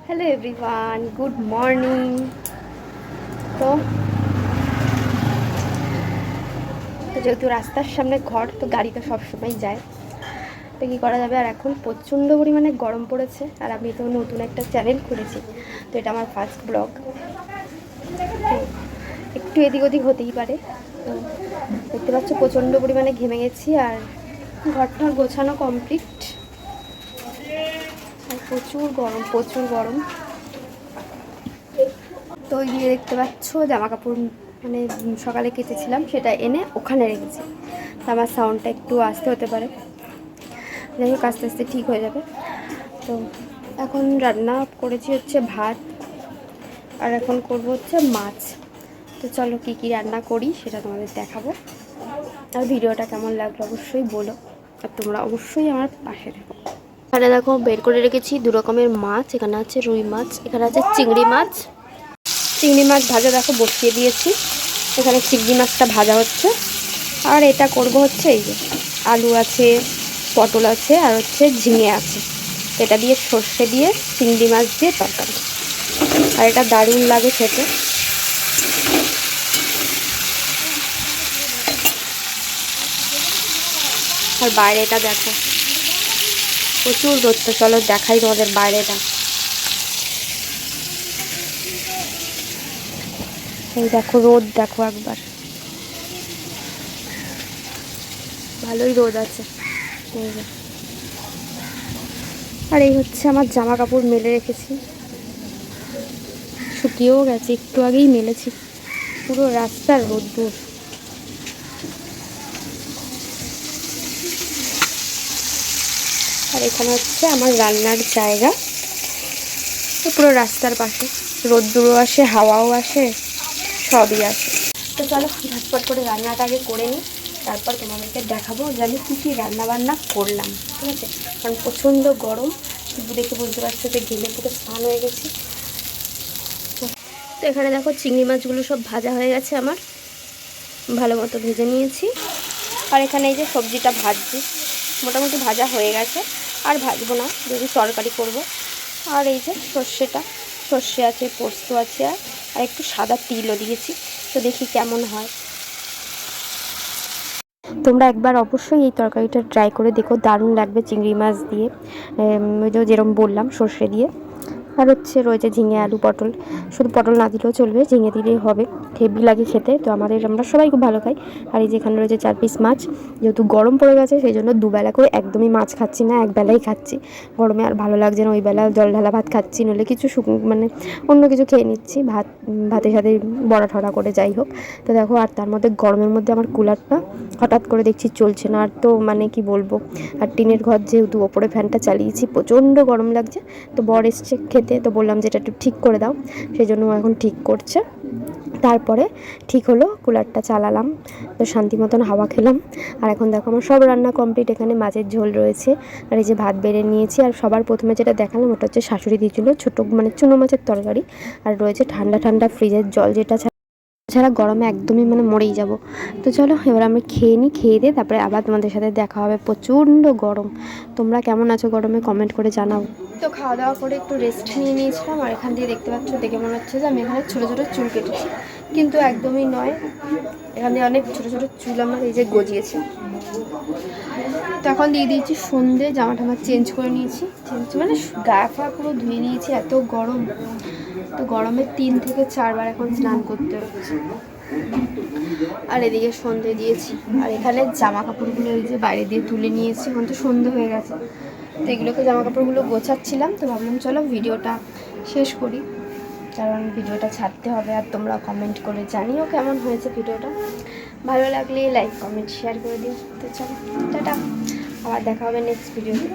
Hello everyone, good morning. তো তো যেহেতু রাস্তার সামনে ঘর, তো গাড়ি তো সবসময় যায়, তো কী করা যাবে। আর এখন প্রচণ্ড পরিমাণে গরম পড়েছে, আর আমি তো নতুন একটা চ্যানেল খুলেছি, তো এটা আমার ফার্স্ট ব্লগ, তো একটু এদিক ওদিক হতেই পারে। তো দেখতে পাচ্ছ প্রচণ্ড পরিমাণে ঘেমে গেছি, আর ঘরটা গোছানো কমপ্লিট, আর প্রচুর গরম প্রচুর গরম। তো ওই দিয়ে দেখতে পাচ্ছ জামা কাপড় মানে সকালে কেচেছিলাম, সেটা এনে ওখানে রেখেছি। তো আমার সাউন্ডটা একটু আসতে হতে পারে, যাই হোক আস্তে আস্তে ঠিক হয়ে যাবে। তো এখন রান্না করেছি হচ্ছে ভাত, আর এখন করব হচ্ছে মাছ। তো চলো কী কী রান্না করি সেটা তোমাদের দেখাবো, আর ভিডিওটা কেমন লাগলো অবশ্যই বলো, আর তোমরা অবশ্যই আমার পাশে থাকো। এখানে দেখো বের করে রেখেছি দু রকমের মাছ, এখানে আছে রুই মাছ, এখানে আছে চিংড়ি মাছ। চিংড়ি মাছ ভাজা দেখো বসিয়ে দিয়েছি, এখানে চিংড়ি মাছটা ভাজা হচ্ছে। আর এটা করব হচ্ছে এই যে আলু আছে, পটল আছে, আর হচ্ছে ঝিঙে আছে, এটা দিয়ে সর্ষে দিয়ে চিংড়ি মাছ দিয়ে তরকারি, আর এটা দারুণ লাগে খেতে। আর বাইরেটা দেখো প্রচুর রোদ, তো চলো দেখাই তোমাদের বাইরেটা। এই দেখো রোদ, দেখো একবার, ভালোই রোদ আছে। আর এই হচ্ছে আমার জামা কাপড় মেলে রেখেছি, শুকিয়েও গেছে, একটু আগেই মেলেছি, পুরো রাস্তার রোদ্দুর। আর এখানে হচ্ছে আমার রান্নার জায়গা, পুরো রাস্তার পাশে, রোদ্দুরও আসে, হাওয়াও আসে, সবই আসে। তো চলো ঝটপট করে রান্নাটা আগে করে নিই, তারপর তোমাদেরকে দেখাবো যে আমি কী কী রান্নাবান্না করলাম, ঠিক আছে। কারণ প্রচণ্ড গরম, দেখে বুঝতে পারছো যে ঘেমে পুরো স্নান হয়ে গেছি। তো এখানে দেখো চিংড়ি মাছগুলো সব ভাজা হয়ে গেছে আমার, ভালো মতো ভেজে নিয়েছি। আর এখানে এই যে সবজিটা ভাজছি, মোটামুটি ভাজা হয়ে গেছে, আর ভাজবো না, যদি তরকারি করব। আর এই যে সর্ষে আছে, পোস্ত আছে, আর একটু সাদা তিলও দিয়েছি, তো দেখি কেমন হয়। তোমরা একবার অবশ্যই এই তরকারিটা ট্রাই করে দেখো, দারুণ লাগবে চিংড়ি মাছ দিয়ে, যেরকম বললাম সর্ষে দিয়ে। আর হচ্ছে রয়েছে ঝিঙে, আলু, পটল, শুধু পটল না দিলেও চলবে, ঝিঙে দিলেই হবে, হেভি লাগে খেতে। তো আমরা সবাই খুব ভালো খাই। আর এই যেখানে রয়েছে 4 পিস মাছ, যেহেতু গরম পড়ে গেছে সেই জন্য দুবেলা করে একদমই মাছ খাচ্ছি না, একবেলাই খাচ্ছি। গরমে আর ভালো লাগছে না, ওই বেলা জল ঢালা ভাত খাচ্ছি, নইলে কিছু মানে অন্য কিছু খেয়ে নিচ্ছি, ভাতের সাথে বড়া ঠড়া করে, যাই হোক। তো দেখো, আর তার মধ্যে গরমের মধ্যে আমার কুলারটা হঠাৎ করে দেখছি চলছে না, আর তো মানে কি বলবো। আর টিনের ঘর, যেহেতু ওপরে ফ্যানটা চালিয়েছি, প্রচণ্ড গরম লাগছে। তো বর এসছে খেতে, তো বললাম যে এটা একটু ঠিক করে দাও, সেই জন্য এখন ঠিক করছে। তারপরে ঠিক হলো, কুলারটা চালালাম, তো শান্তি মতন হাওয়া খেলাম। আর এখন দেখো আমার সব রান্না কমপ্লিট, এখানে মাছের ঝোল রয়েছে, আর এই যে ভাত বেড়ে নিয়েছি। আর সবার প্রথমে যেটা দেখালাম ওটা হচ্ছে শাশুড়ি দিয়েছিল, ছোটো মানে চুনো মাছের তরকারি। আর রয়েছে ঠান্ডা ঠান্ডা ফ্রিজের জল, যেটা ছাড়া গরমে একদমই মানে মরেই যাব। তো চলো এবার আমি খেয়ে নিই, খেয়ে দিয়ে তারপরে আবার তোমাদের সাথে দেখা হবে। প্রচণ্ড গরম, তোমরা কেমন আছো গরমে কমেন্ট করে জানাও। তো খাওয়া দাওয়া করে একটু রেস্ট নিয়ে নিয়েছিলাম, আর এখান দিয়ে দেখতে পাচ্ছ, দেখে মনে হচ্ছে যে আমি এখানে ছোটো ছোটো চুল কেটেছি, কিন্তু একদমই নয়। এখান দিয়ে অনেক ছোটো ছোটো চুল আমার এই যে গজিয়েছে। তো এখন দিয়ে দিয়েছি সন্ধে, জামা টামা চেঞ্জ করে নিয়েছি, মানে গায়ে ফা পুরো ধুয়ে নিয়েছি, এত গরম। তো গরমে 3 থেকে 4 বার এখন স্নান করতে হচ্ছে। আর এদিকে সন্ধে দিয়েছি, আর এখানে জামা কাপড়গুলো এই যে বাইরে দিয়ে তুলে নিয়েছি, এখন তো সন্ধে হয়ে গেছে। তো এগুলোকে জামা কাপড়গুলো গোছাচ্ছিলাম, তো ভাবলাম চলো ভিডিওটা শেষ করি, কারণ ভিডিওটা ছাড়তে হবে। আর তোমরা কমেন্ট করে জানিও কেমন হয়েছে ভিডিওটা, ভালো লাগলে লাইক কমেন্ট শেয়ার করে দিও। তো চলো টাটা, আবার দেখা হবে নেক্সট ভিডিওতে।